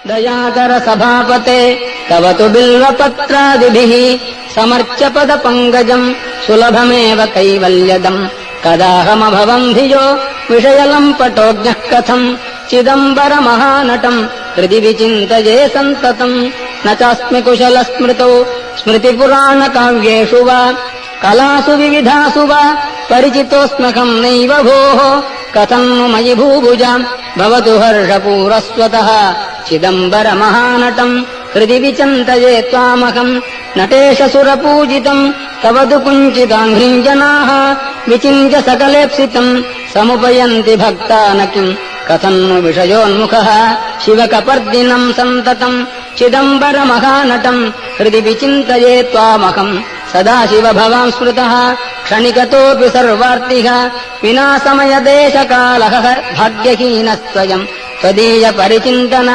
दयाकर सभापते तव तु बिल्वपत्रादिभिः समर्च्य पदपङ्कजम् सुलभमेव कैवल्यदम् कदाहमभवम् धियो विषयलम्पटोऽज्ञः कथम् चिदम्बरमहानटम् हृदि विचिन्तये सन्ततम् न चास्मि कुशलस्मृतौ स्मृतिपुराणकाव्येषु वा कलासु विविधासु वा परिचितोऽस्म्यहम् नैव भोः कथम् नु मयि भूभुजाम् भवतु हर्षपूरस्वतः चिदम्बरमहानटम् हृदि विचिन्तये त्वामहम् नटेशसुरपूजितम् तव तु कुञ्चिताङ्घ्रिम् जनाः विचिन्त्य सकलेप्सितम् समुपयन्ति भक्ता न किम् कथम् नु विषयोन्मुखः शिवकपर्दिनम् सन्ततम् चिदम्बरमहानटम् हृदि विचिन्तये त्वामहम् सदा शिव भवान् स्मृतः क्षणिकतोऽपि सर्वार्तिः विना समयदेशकालः भाग्यहीनस्त्वयम् त्वदीय परिचिन्तन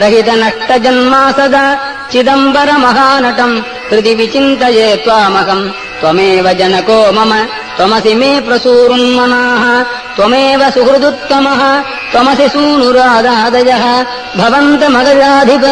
रहितनष्टजन्मा सदा चिदम्बरमहानटम् हृदि विचिन्तये त्वामहम् त्वमेव जनको मम त्वमसि मे प्रसूरुन्मनाः त्वमेव सुहृदुत्तमः त्वमसि सूनुरादादयः भवन्तमगजाधिप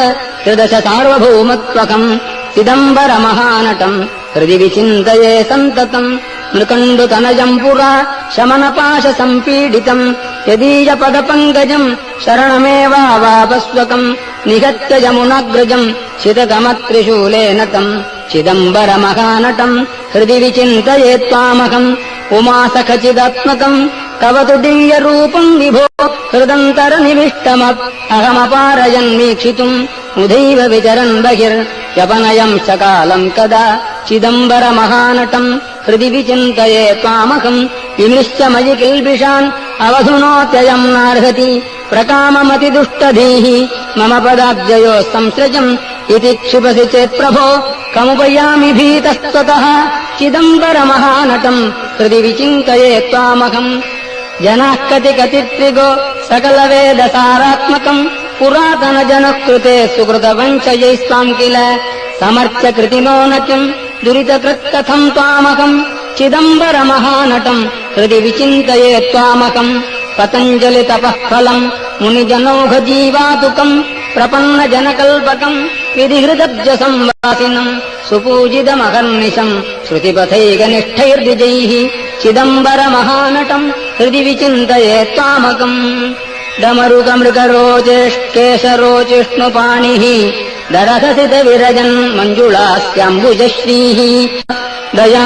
त्रिदश सार्वभौमत्वकम् चिदम्बरमहानटम् हृदि विचिन्तये सन्ततम् मृकण्डुतनजम् पुरा शमनपाशसम्पीडितम् यदीयपदपङ्कजम् शरणमेवावापस्वकम् निहत्य यमुनाग्रजम् शितकमत्रिशूलेन तम् चिदम्बरमहानटम् हृदि विचिन्तये त्वामहम् उमासखचिदात्मकम् तव तु दिव्यरूपम् विभो हृदन्तरनिविष्टमहमपारयन्वीक्षितुम् मुदैव विचरन् बहिर्यपनयम् च कालम् कदा चिदम्बरमहानटम् हृदि विचिन्तये त्वामहम् विमृश्य मयि किल्बिषान् अवधुनोत्ययम् नार्हति प्रकाममतिदुष्टधीः मम पदाब्जयोः संसृजम् इति क्षिपसि चेत् प्रभो कमुपयामि भीतस्त्वतः चिदम्बरमहानटम् हृदि विचिन्तये त्वामहम् जनाः कतित्रिगो सकलवेदसारात्मकम् पुरातनजनः कृते सुकृतवञ्चयैस्त्वाम् किल समर्च्य कृतिनो न किम् दुरितकृत्कथम् त्वामहम् चिदम्बरमहानटम् हृदि विचिन्तये त्वामहम् पतञ्जलितपः फलम् मुनिजनौघजीवातुकम् प्रपन्नजनकल्पकम् विधिहृदब्जसंवासिनम् सुपूजितमहर्निशम् श्रुतिपथैकनिष्ठैर्द्विजैः चिदम्बरमहानटम् हृदि विचिन्तये त्वामहम् डमरुकमृगरोचेष्केशरोचिष्णुपाणिः दरहसितविरजन् मञ्जुळास्याम्बुजश्रीः दया